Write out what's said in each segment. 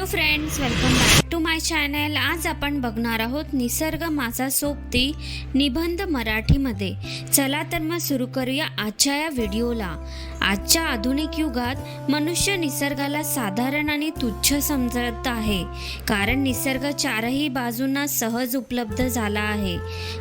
Friends, welcome back to my channel. आज आपण बघणार आहोत निसर्ग माझा सोबती निबंध मराठीमध्ये। चला तर मग सुरू करूया आजच्या या व्हिडिओला। आजच्या आधुनिक युगात मनुष्य निसर्गाला साधारण आणि तुच्छ समजत आहे, कारण निसर्ग चारही बाजूंना सहज उपलब्ध झाला आहे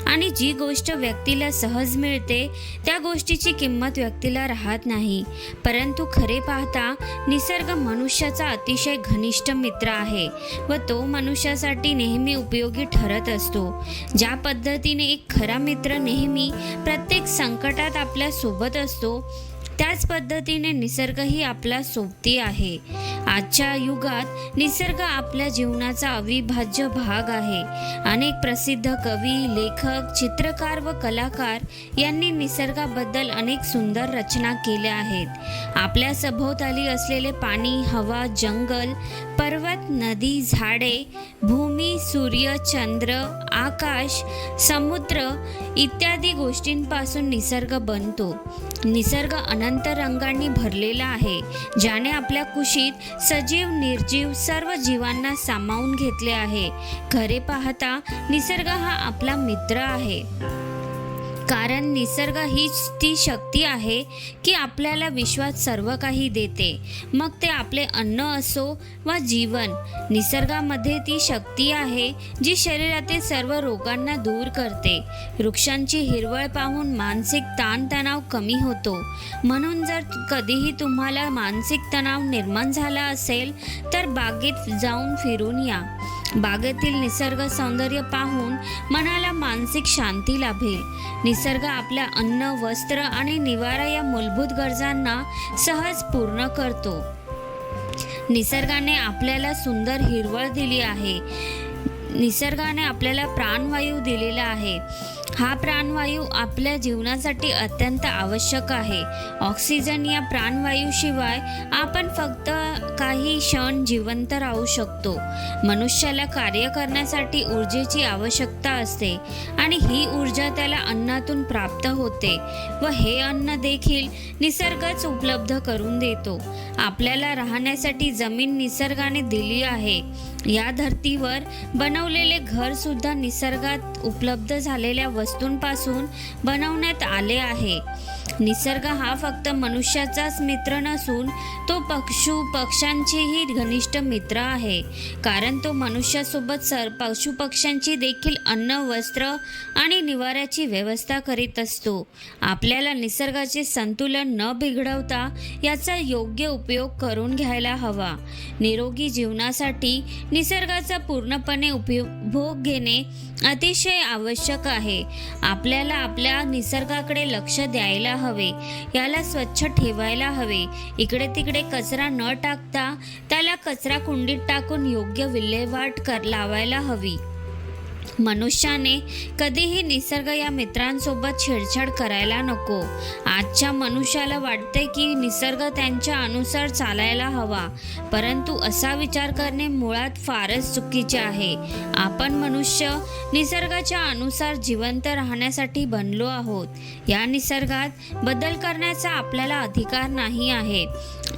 आणि जी गोष्ट व्यक्तीला सहज मिळते त्या गोष्टीची किंमत व्यक्तीला राहत नाही। परंतु खरे पाहता निसर्ग मनुष्याचा अतिशय घनिष्ठ मित्र आहे व तो मनुष्यासाठी नेहमी उपयोगी ठरत असतो। ज्या पद्धतीने एक खरा मित्र नेहमी प्रत्येक संकटात आपल्या सोबत असतो, त्याच पद्धतीने निसर्गही आपला सोबती आहे। आजच्या युगात निसर्ग आपल्या जीवनाचा अविभाज्य भाग आहे। अनेक प्रसिद्ध कवी, लेखक, चित्रकार व कलाकार यांनी निसर्गाबद्दल अनेक सुंदर रचना केल्या आहेत। आपल्या सभोवताली असलेले पाणी, हवा, जंगल, पर्वत, नदी, झाडे, भूमी, सूर्य, चंद्र, आकाश, समुद्र इत्यादी गोष्टींपासून निसर्ग बनतो। निसर्ग अनंत रंगांनी भरलेला आहे, ज्याने आपल्या कुशीत सजीव, निर्जीव सर्व जीवांना सामावून घेतले आहे। खरे पाहता निसर्ग हा आपला मित्र आहे, कारण निसर्ग हीच ती शक्ती आहे की आपल्याला विश्वात सर्व काही देते, मग ते आपले अन्न असो वा जीवन। निसर्गामध्ये ती शक्ती आहे जी शरीरातील सर्व रोगांना दूर करते। वृक्षांची हिरवळ पाहून मानसिक ताणतणाव कमी होतो। म्हणून जर कधीही तुम्हाला मानसिक तणाव निर्माण झाला असेल तर बागेत जाऊन फिरून या। बागेतील निसर्ग सौंदर्य पाहून मनाला मानसिक शांती लाभेल। निसर्ग आपल्या अन्न, वस्त्र आणि निवारा या मूलभूत गरजांना सहज पूर्ण करतो। निसर्गाने आपल्याला सुंदर हिरवळ दिली आहे। निसर्गाने आपल्याला प्राणवायू दिलेला आहे। हा प्राणवायू आपल्या जीवनासाठी अत्यंत आवश्यक आहे। ऑक्सिजन या प्राणवायूशिवाय आपण फक्त काही क्षण जिवंत राहू शकतो। मनुष्याला कार्य करण्यासाठी ऊर्जेची आवश्यकता असते आणि ही ऊर्जा त्याला अन्नातून प्राप्त होते व हे अन्न देखील निसर्गच उपलब्ध करून देतो। आपल्याला राहण्यासाठी जमीन निसर्गाने दिली आहे। या धर्तीवर बनवलेले घर सुद्धा निसर्गात उपलब्ध झालेल्या वस्तूंपासून बनवण्यात आले आहे। निसर्ग हा फक्त मनुष्याचाच मित्र नसून तो पशुपक्ष्यांचेही घनिष्ठ मित्र आहे, कारण तो मनुष्यासोबत पशुपक्ष्यांची देखील अन्न, वस्त्र आणि निवाऱ्याची व्यवस्था करीत असतो। आपल्याला निसर्गाचे संतुलन न बिघडवता याचा योग्य उपयोग करून घ्यायला हवा। निरोगी जीवनासाठी निसर्गाचा पूर्णपणे उपभोग घेणे अतिशय आवश्यक आहे। आपल्याला आपल्या निसर्गाकडे लक्ष द्यायला हवे, याला स्वच्छ ठेवायला हवे। इकडे तिकडे कचरा न टाकता त्याला कचरा कुंडीत टाकून योग्य विल्हेवाट लावायला हवी। मनुष्याने कधीही निसर्ग या मित्रांसोबत छेडछाड करायला नको। आजच्या मनुष्याला वाटते की निसर्ग त्यांच्या अनुसार चालायला हवा, परंतु असा विचार करणे मुळात फारच चुकीचे आहे। आपण मनुष्य निसर्गाच्या अनुसार जिवंत राहण्यासाठी बनलो आहोत। या निसर्गात बदल करण्याचा आपल्याला अधिकार नाही आहे।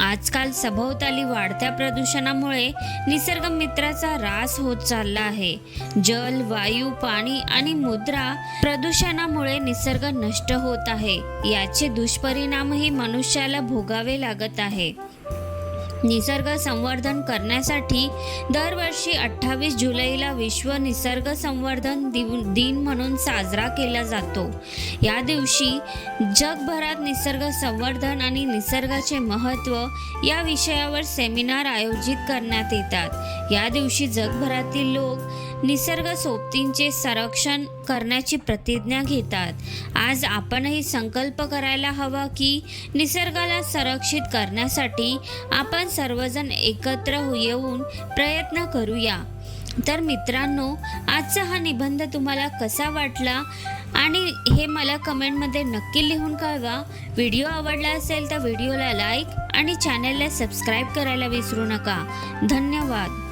आजकाल सभोवताली वाढत्या प्रदूषणामुळे निसर्ग मित्राचा ऱ्हास होत चालला आहे। जल, वायू, पाणी आणि मृदा प्रदूषणामुळे निसर्ग नष्ट होत आहे। याचे दुष्परिणामही मनुष्याला भोगावे लागत आहे। निसर्ग संवर्धन करण्यासाठी दरवर्षी 28 जुलैला विश्व निसर्ग संवर्धन दिन म्हणून साजरा केला जातो। या दिवशी जगभरात निसर्ग संवर्धन आणि निसर्गाचे महत्त्व या विषयावर सेमिनार आयोजित करण्यात येतात। या दिवशी जगभरातील लोक निसर्ग सोबतींचे संरक्षण करण्याची प्रतिज्ञा घेतात। आज आपणही संकल्प करायला हवा की निसर्गाला संरक्षित करण्यासाठी आपण सर्वजण एकत्र येऊन प्रयत्न करूया। तर मित्रांनो, आजचा हा निबंध तुम्हाला कसा वाटला आणि हे मला कमेंटमध्ये नक्की लिहून कळवा। व्हिडिओ आवडला असेल तर व्हिडिओला लाईक आणि चॅनलला सबस्क्राईब करायला विसरू नका। धन्यवाद।